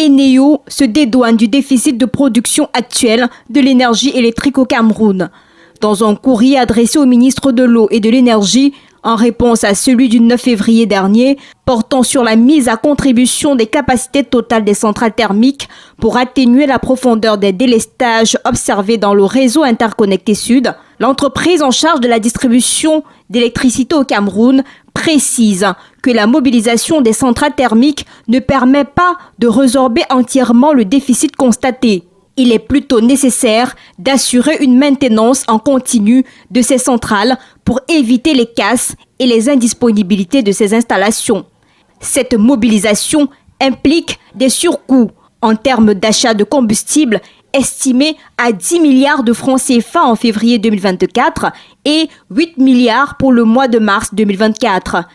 Eneo se dédouane du déficit de production actuel de l'énergie électrique au Cameroun. Dans un courrier adressé au ministre de l'Eau et de l'Énergie, en réponse à celui du 9 février dernier, portant sur la mise à contribution des capacités totales des centrales thermiques pour atténuer la profondeur des délestages observés dans le réseau interconnecté Sud, l'entreprise en charge de la distribution d'électricité au Cameroun précise que la mobilisation des centrales thermiques ne permet pas de résorber entièrement le déficit constaté. Il est plutôt nécessaire d'assurer une maintenance en continu de ces centrales pour éviter les casses et les indisponibilités de ces installations. Cette mobilisation implique des surcoûts en termes d'achat de combustible estimés à 10 milliards de francs CFA en février 2024 et 8 milliards pour le mois de mars 2024.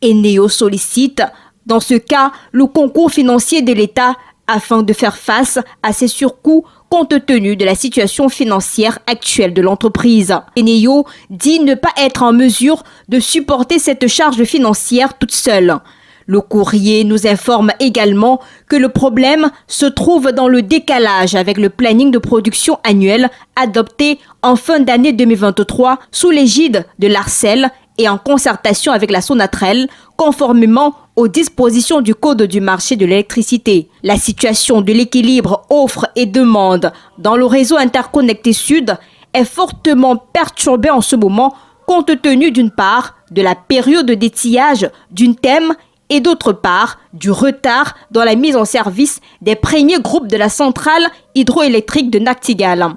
Eneo sollicite, dans ce cas, le concours financier de l'État afin de faire face à ces surcoûts compte tenu de la situation financière actuelle de l'entreprise. Eneo dit ne pas être en mesure de supporter cette charge financière toute seule. Le courrier nous informe également que le problème se trouve dans le décalage avec le planning de production annuel adopté en fin d'année 2023 sous l'égide de l'ARCEL et en concertation avec la Sonatrel, conformément aux dispositions du Code du marché de l'électricité. La situation de l'équilibre offre et demande dans le réseau interconnecté Sud est fortement perturbée en ce moment compte tenu d'une part de la période d'étiage d'une thème et d'autre part du retard dans la mise en service des premiers groupes de la centrale hydroélectrique de Nachtigal.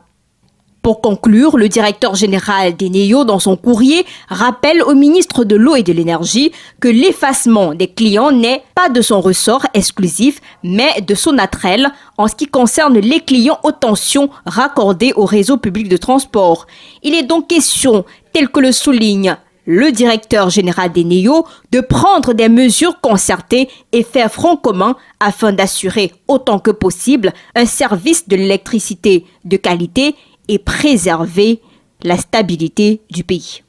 Pour conclure, le directeur général d'Eneo, dans son courrier, rappelle au ministre de l'Eau et de l'Énergie que l'effacement des clients n'est pas de son ressort exclusif, mais de Sonatrel en ce qui concerne les clients haute tension raccordés au réseau public de transport. Il est donc question, tel que le souligne le directeur général d'Eneo, de prendre des mesures concertées et faire front commun afin d'assurer autant que possible un service de l'électricité de qualité et préserver la stabilité du pays.